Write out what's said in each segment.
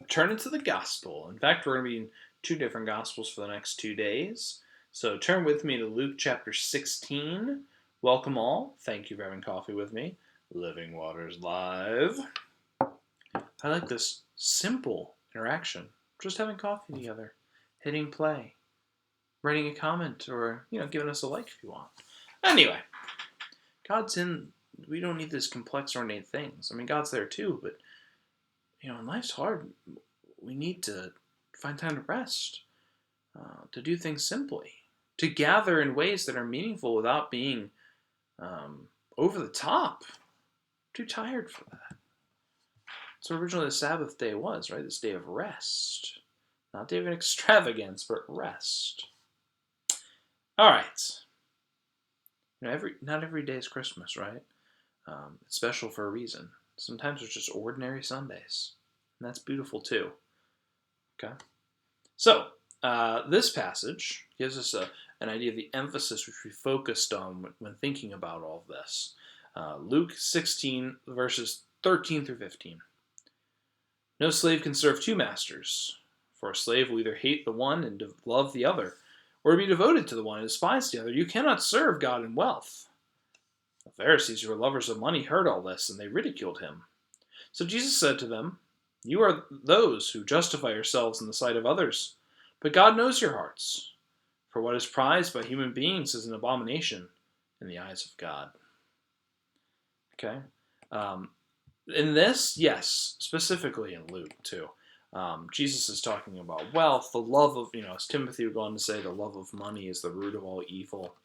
turn into the gospel. In fact, we're going to be in two different gospels for the next 2 days. So turn with me to Luke chapter 16. Welcome all. Thank you for having coffee with me. Living Waters Live. I like this simple interaction. Just having coffee together, hitting play, writing a comment, or, giving us a like if you want. Anyway, God's in. We don't need this complex, ornate things. I mean, God's there too, but, when life's hard, we need to find time to rest, to do things simply, to gather in ways that are meaningful without being over the top. I'm too tired for that. So originally the Sabbath day was, right? This day of rest. Not day of an extravagance, but rest. All right. Not every day is Christmas, right? It's special for a reason. Sometimes it's just ordinary Sundays. And that's beautiful too. Okay? So, this passage gives us an idea of the emphasis which we focused on when thinking about all of this. Luke 16, verses 13 through 15. No slave can serve two masters, for a slave will either hate the one and love the other, or be devoted to the one and despise the other. You cannot serve God and wealth. The Pharisees, who were lovers of money, heard all this, and they ridiculed him. So Jesus said to them, "You are those who justify yourselves in the sight of others, but God knows your hearts. For what is prized by human beings is an abomination in the eyes of God." Okay? In this, yes, specifically in Luke too, Jesus is talking about wealth, the love of, as Timothy would go on to say, the love of money is the root of all evil.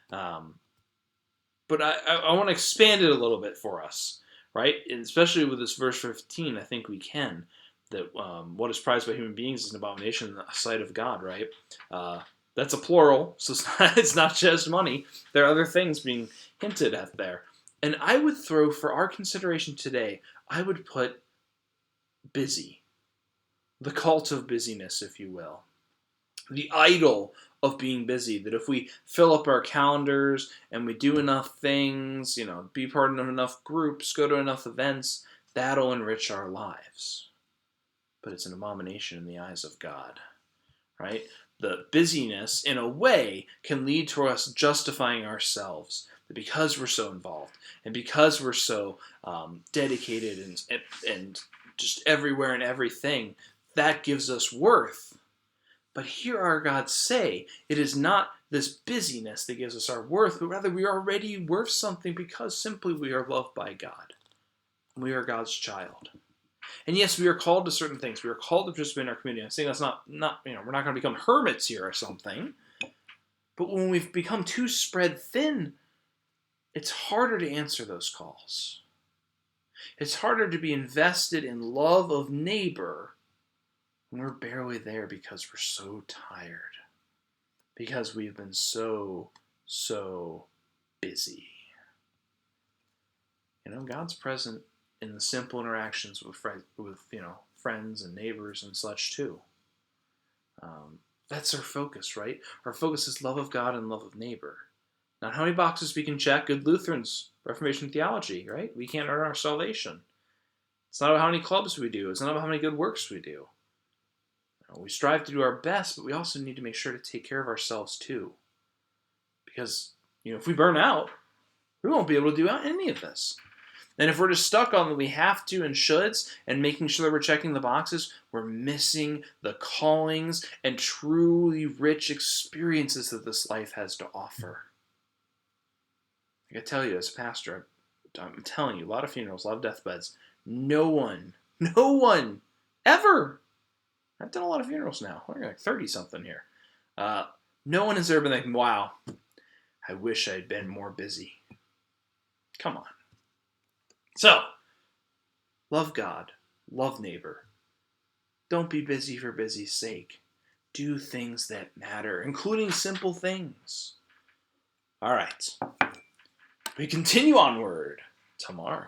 But I want to expand it a little bit for us, right? And especially with this verse 15, I think we can. That what is prized by human beings is an abomination in the sight of God, right? That's a plural, so it's not just money. There are other things being hinted at there. And I would throw, for our consideration today, I would put busy. The cult of busyness, if you will. The idol of being busy. That if we fill up our calendars and we do enough things, be part of enough groups, go to enough events, that'll enrich our lives. But it's an abomination in the eyes of God, right? The busyness, in a way, can lead to us justifying ourselves. Because we're so involved and because we're so dedicated and just everywhere and everything, that gives us worth. But here our gods say it is not this busyness that gives us our worth, but rather we are already worth something because simply we are loved by God. We are God's child. And yes, we are called to certain things. We are called to participate in our community. I'm saying that's not we're not going to become hermits here or something. But when we've become too spread thin, it's harder to answer those calls. It's harder to be invested in love of neighbor when we're barely there because we're so tired. Because we've been so busy. God's present in the simple interactions with friends and neighbors and such too. That's our focus, right? Our focus is love of God and love of neighbor. Not how many boxes we can check. Good Lutherans, Reformation theology, right? We can't earn our salvation. It's not about how many clubs we do. It's not about how many good works we do. We strive to do our best, but we also need to make sure to take care of ourselves too. Because, if we burn out, we won't be able to do any of this. And if we're just stuck on the we have to and shoulds and making sure that we're checking the boxes, we're missing the callings and truly rich experiences that this life has to offer. I can tell you, as a pastor, I'm telling you, a lot of funerals, a lot of deathbeds. No one, ever. I've done a lot of funerals now. We're like 30-something here. No one has ever been like, wow, I wish I'd been more busy. Come on. So, love God, love neighbor. Don't be busy for busy's sake. Do things that matter, including simple things. All right. We continue onward tomorrow.